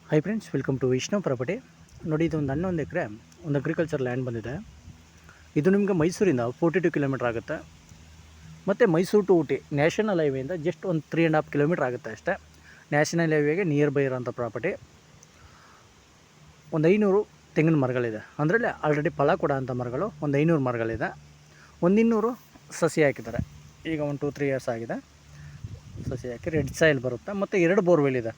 High friends, welcome to Vishnu property. ನೋಡಿ, ಇದು ಒಂದು 11 ಎಕರೆ ಒಂದು ಅಗ್ರಿಕಲ್ಚರ್ ಲ್ಯಾಂಡ್ ಬಂದಿದೆ. ಇದು ನಿಮಗೆ ಮೈಸೂರಿಂದ 42 ಕಿಲೋಮೀಟ್ರ್ ಆಗುತ್ತೆ. ಮತ್ತು ಮೈಸೂರು ಟು ಊಟಿ ನ್ಯಾಷನಲ್ ಹೈವೇಯಿಂದ ಜಸ್ಟ್ ಒಂದು 3.5 ಕಿಲೋಮೀಟ್ರ್ ಆಗುತ್ತೆ ಅಷ್ಟೇ. ನ್ಯಾಷನಲ್ ಹೈವೇಗೆ ನಿಯರ್ ಬೈ ಇರೋಂಥ ಪ್ರಾಪರ್ಟಿ. ಒಂದು 500 ತೆಂಗಿನ ಮರಗಳಿದೆ. ಅದರಲ್ಲಿ ಆಲ್ರೆಡಿ ಫಲ ಕೊಡೋ ಅಂಥ ಮರಗಳು ಒಂದು 500 ಮರಗಳಿದೆ. ಒಂದು 200 ಸಸಿ ಹಾಕಿದ್ದಾರೆ. ಈಗ 1-2-3 ಇಯರ್ಸ್ ಆಗಿದೆ ಸಸಿ ಹಾಕಿ. ರೆಡ್ ಸಾಯಿಲ್ ಬರುತ್ತೆ. ಮತ್ತು 2 ಬೋರ್ವೆಲ್ ಇದೆ.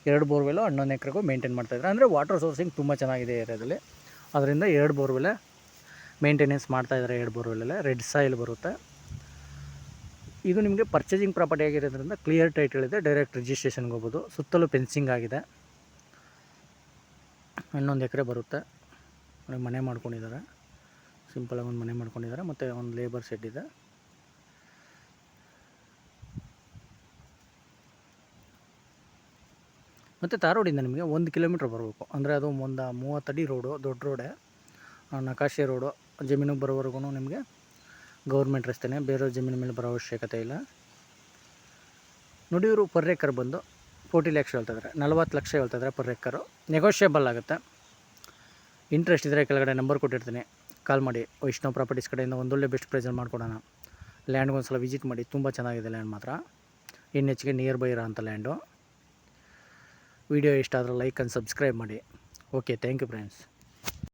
2 ಬೋರ್ವೆಲ್ಲು 11 ಎಕರೆಗೂ ಮೇಂಟೈನ್ ಮಾಡ್ತಾಯಿದ್ದಾರೆ. ಅಂದರೆ ವಾಟರ್ ಸೋರ್ಸಿಂಗ್ ತುಂಬ ಚೆನ್ನಾಗಿದೆ ಏರಿಯಾದಲ್ಲಿ. ಅದರಿಂದ 2 ಬೋರ್ವೆಲ್ಲೇ ಮೇಂಟೆನೆನ್ಸ್ ಮಾಡ್ತಾಯಿದ್ದಾರೆ. 2 ಬೋರ್ವೆಲ್ಲೇ ರೆಡ್ ಸಾಯಿಲ್ ಬರುತ್ತೆ. ಇದು ನಿಮಗೆ ಪರ್ಚೇಸಿಂಗ್ ಪ್ರಾಪರ್ಟಿ ಆಗಿರೋದ್ರಿಂದ ಕ್ಲಿಯರ್ ಟೈಟಲ್ ಇದೆ. ಡೈರೆಕ್ಟ್ ರಿಜಿಸ್ಟ್ರೇಷನ್ಗೆ ಹೋಗ್ಬೋದು. ಸುತ್ತಲೂ ಫೆನ್ಸಿಂಗ್ ಆಗಿದೆ. 11 ಎಕರೆ ಬರುತ್ತೆ. ಮನೆ ಮಾಡ್ಕೊಂಡಿದ್ದಾರೆ. ಸಿಂಪಲಾಗಿ ಒಂದು ಮನೆ ಮಾಡ್ಕೊಂಡಿದ್ದಾರೆ. ಮತ್ತು ಒಂದು ಲೇಬರ್ ಶೆಡ್ ಇದೆ. ಮತ್ತು ತಾರೋಡಿಂದ ನಿಮಗೆ 1 ಕಿಲೋಮೀಟ್ರ್ ಬರಬೇಕು. ಅಂದರೆ ಅದು ಒಂದು 30 ಅಡಿ ರೋಡು, ದೊಡ್ಡ ರೋಡೇ, ನಕಾಶೆ ರೋಡು. ಜಮೀನಿಗೆ ಬರೋವರೆಗೂ ನಿಮಗೆ ಗೌರ್ಮೆಂಟ್ ರಸ್ತೆನೇ, ಬೇರೆಯವ್ರ ಜಮೀನು ಮೇಲೆ ಬರೋ ಅವಶ್ಯಕತೆ ಇಲ್ಲ. ನೋಡಿ, ಇವರು ಪರ್ ಎಕರ್ ಬಂದು 40 ಲಕ್ಷ ಹೇಳ್ತಾಯಿದ್ದಾರೆ. 40 ಲಕ್ಷ ಹೇಳ್ತಾಯಿದ್ದಾರೆ ಪರ್ ಎಕರು. ನೆಗೋಷಿಯಬಲ್ ಆಗುತ್ತೆ. ಇಂಟ್ರೆಸ್ಟ್ ಇದ್ದರೆ ಕೆಳಗಡೆ ನಂಬರ್ ಕೊಟ್ಟಿರ್ತೀನಿ, ಕಾಲ್ ಮಾಡಿ. ವೈಷ್ಣವ್ ಪ್ರಾಪರ್ಟೀಸ್ ಕಡೆಯಿಂದ ಒಂದೊಳ್ಳೆ ಬೆಸ್ಟ್ ಪ್ರೈಸಲ್ಲಿ ಮಾಡ್ಕೊಡೋಣ. ಲ್ಯಾಂಡ್ಗೆ ಒಂದು ಸಲ ವಿಸಿಟ್ ಮಾಡಿ. ತುಂಬ ಚೆನ್ನಾಗಿದೆ ಲ್ಯಾಂಡ್ ಮಾತ್ರ. NHಗೆ ನಿಯರ್ ಬೈ ಇರೋ ಅಂಥ ಲ್ಯಾಂಡು. ವಿಡಿಯೋ ಇಷ್ಟ ಆದರೆ ಲೈಕ್ ಆ್ಯಂಡ್ ಸಬ್ಸ್ಕ್ರೈಬ್ ಮಾಡಿ. Okay, thank you friends.